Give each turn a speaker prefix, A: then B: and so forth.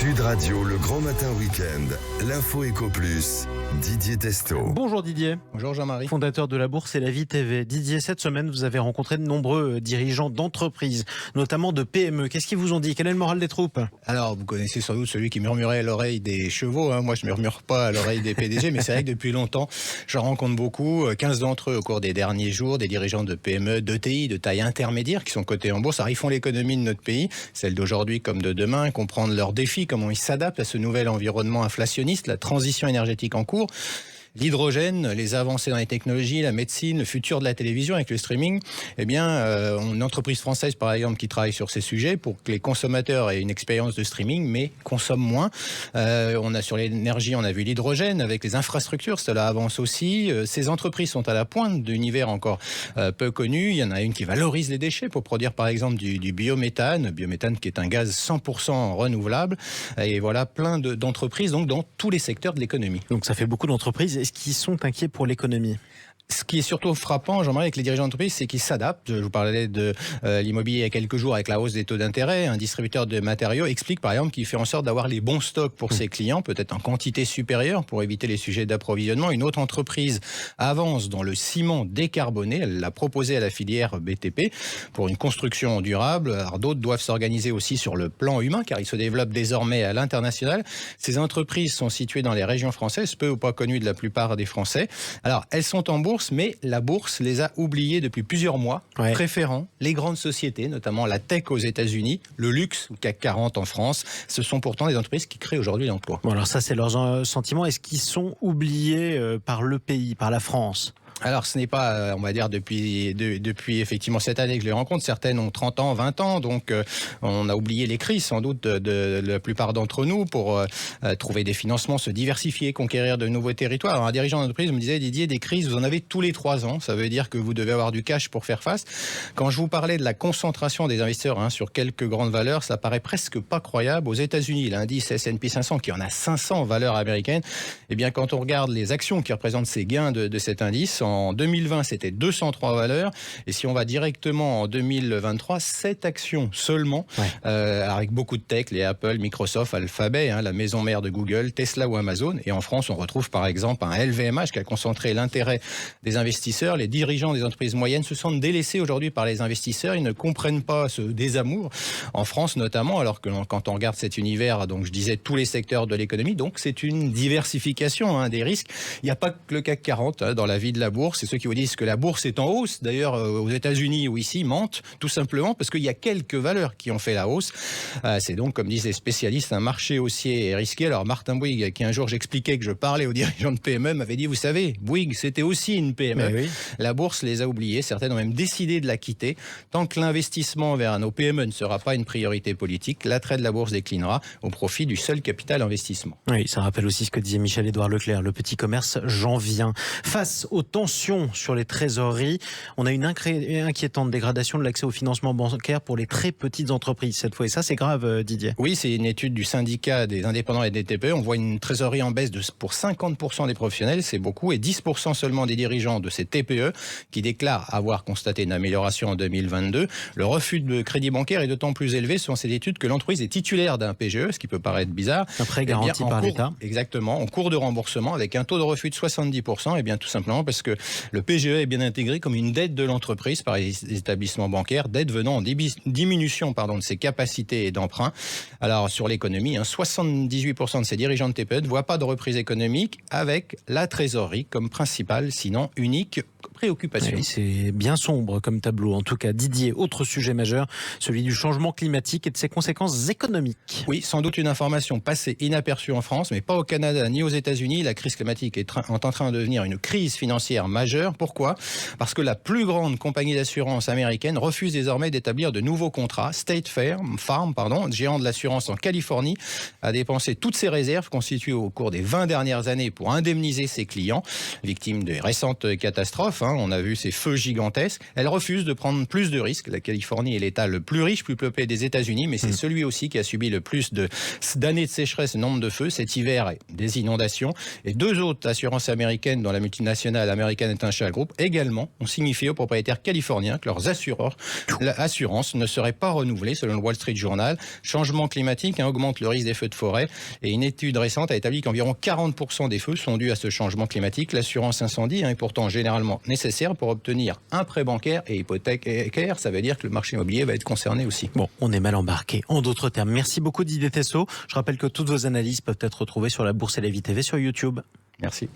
A: Sud Radio, le grand matin week-end. L'info Éco Plus, Didier Testo.
B: Bonjour Didier.
C: Bonjour Jean-Marie.
B: Fondateur de la Bourse et la Vie TV. Didier, cette semaine, vous avez rencontré de nombreux dirigeants d'entreprises, notamment de PME. Qu'est-ce qu'ils vous ont dit? Quel est le moral des troupes?
C: Alors, vous connaissez sans doute celui qui murmurait à l'oreille des chevaux. Moi, je ne murmure pas à l'oreille des PDG, mais c'est vrai que depuis longtemps, j'en rencontre beaucoup. 15 d'entre eux au cours des derniers jours, des dirigeants de PME, d'ETI, de taille intermédiaire, qui sont cotés en bourse. Alors, ils font l'économie de notre pays, celle d'aujourd'hui comme de demain, comprendre leurs défis, comment ils s'adaptent à ce nouvel environnement inflationniste, la transition énergétique en cours. L'hydrogène, les avancées dans les technologies, la médecine, le futur de la télévision avec le streaming, une entreprise française par exemple qui travaille sur ces sujets pour que les consommateurs aient une expérience de streaming mais consomment moins. On a sur l'énergie, on a vu l'hydrogène avec les infrastructures, cela avance aussi. Ces entreprises sont à la pointe d'univers encore peu connus. Il y en a une qui valorise les déchets pour produire par exemple du biométhane qui est un gaz 100% renouvelable. Et voilà plein d'entreprises donc dans tous les secteurs de l'économie.
B: Donc ça fait beaucoup d'entreprises. Est-ce qu'ils sont inquiets pour l'économie?
C: Ce qui est surtout frappant, Jean-Marie, avec les dirigeants d'entreprise, c'est qu'ils s'adaptent. Je vous parlais de l'immobilier il y a quelques jours avec la hausse des taux d'intérêt. Un distributeur de matériaux explique par exemple qu'il fait en sorte d'avoir les bons stocks pour ses clients, peut-être en quantité supérieure pour éviter les sujets d'approvisionnement. Une autre entreprise avance dans le ciment décarboné. Elle l'a proposé à la filière BTP pour une construction durable. Alors d'autres doivent s'organiser aussi sur le plan humain car il se développe désormais à l'international. Ces entreprises sont situées dans les régions françaises, peu ou pas connues de la plupart des Français. Alors elles sont en bourse, mais la bourse les a oubliés depuis plusieurs mois, préférant les grandes sociétés, notamment la tech aux États-Unis, le luxe ou CAC 40 en France. Ce sont pourtant des entreprises qui créent aujourd'hui l'emploi.
B: Bon, alors ça, c'est leurs sentiments. Est-ce qu'ils sont oubliés par le pays, par la France ?
C: Alors, ce n'est pas, on va dire, depuis effectivement cette année que je les rencontre. Certaines ont 30 ans, 20 ans, donc on a oublié les crises, sans doute, de la plupart d'entre nous pour trouver des financements, se diversifier, conquérir de nouveaux territoires. Alors, un dirigeant d'entreprise me disait, Didier, des crises, vous en avez tous les 3 ans. Ça veut dire que vous devez avoir du cash pour faire face. Quand je vous parlais de la concentration des investisseurs sur quelques grandes valeurs, ça paraît presque pas croyable. Aux États-Unis, l'indice S&P 500, qui en a 500 valeurs américaines, eh bien, quand on regarde les actions qui représentent ces gains de cet indice, en 2020, c'était 203 valeurs. Et si on va directement en 2023, 7 actions seulement, avec beaucoup de tech, les Apple, Microsoft, Alphabet, la maison mère de Google, Tesla ou Amazon. Et en France, on retrouve par exemple un LVMH qui a concentré l'intérêt des investisseurs. Les dirigeants des entreprises moyennes se sentent délaissés aujourd'hui par les investisseurs. Ils ne comprennent pas ce désamour. En France notamment, alors que quand on regarde cet univers, donc je disais tous les secteurs de l'économie, donc c'est une diversification des risques. Il n'y a pas que le CAC 40 dans la vie de la bourse. Et ceux qui vous disent que la bourse est en hausse, d'ailleurs aux États-Unis ou ici, mentent tout simplement parce qu'il y a quelques valeurs qui ont fait la hausse. C'est donc, comme disent les spécialistes, un marché haussier et risqué. Alors Martin Bouygues, qui un jour j'expliquais que je parlais aux dirigeants de PME, m'avait dit, vous savez, Bouygues, c'était aussi une PME. Oui. La bourse les a oubliés, certaines ont même décidé de la quitter. Tant que l'investissement vers nos PME ne sera pas une priorité politique, l'attrait de la bourse déclinera au profit du seul capital investissement.
B: Oui, ça rappelle aussi ce que disait Michel-Édouard Leclerc, le petit commerce, j'en viens. Face aux tensions sur les trésoreries, on a une inquiétante dégradation de l'accès au financement bancaire pour les très petites entreprises cette fois. Et ça, c'est grave, Didier.
C: Oui, c'est une étude du syndicat des indépendants et des TPE. On voit une trésorerie en baisse pour 50% des professionnels, c'est beaucoup, et 10% seulement des dirigeants de ces TPE qui déclarent avoir constaté une amélioration en 2022. Le refus de crédit bancaire est d'autant plus élevé selon cette étude que l'entreprise est titulaire d'un PGE, ce qui peut paraître bizarre.
B: Un prêt garanti par l'État.
C: Exactement, en cours de remboursement avec un taux de refus de 70%. Et bien tout simplement parce que le PGE est bien intégré comme une dette de l'entreprise par les établissements bancaires, dette venant en diminution de ses capacités d'emprunt. Alors sur l'économie, 78% de ces dirigeants de TPE ne voient pas de reprise économique avec la trésorerie comme principale, sinon unique préoccupation.
B: Oui, c'est bien sombre comme tableau. En tout cas, Didier, autre sujet majeur, celui du changement climatique et de ses conséquences économiques.
C: Oui, sans doute une information passée inaperçue en France, mais pas au Canada ni aux États-Unis. La crise climatique est en train de devenir une crise financière majeure. Pourquoi ? Parce que la plus grande compagnie d'assurance américaine refuse désormais d'établir de nouveaux contrats. State Farm, géant de l'assurance en Californie, a dépensé toutes ses réserves constituées au cours des 20 dernières années pour indemniser ses clients, victimes de récentes catastrophes. catastrophe. On a vu ces feux gigantesques. Elle refuse de prendre plus de risques. La Californie est l'État le plus riche, plus peuplé des États-Unis, mais c'est celui aussi qui a subi le plus d'années de sécheresse, nombre de feux. Cet hiver, des inondations. Et 2 autres assurances américaines, dont la multinationale American International Group, également ont signifié aux propriétaires californiens que leurs assurances ne seraient pas renouvelées, selon le Wall Street Journal. Changement climatique augmente le risque des feux de forêt. Et une étude récente a établi qu'environ 40% des feux sont dus à ce changement climatique. L'assurance incendie est pourtant généralement nécessaire pour obtenir un prêt bancaire et hypothécaire. Ça veut dire que le marché immobilier va être concerné aussi.
B: Bon, on est mal embarqué. En d'autres termes, merci beaucoup Didier Tessot. Je rappelle que toutes vos analyses peuvent être retrouvées sur la Bourse et la Vie TV sur YouTube.
C: Merci.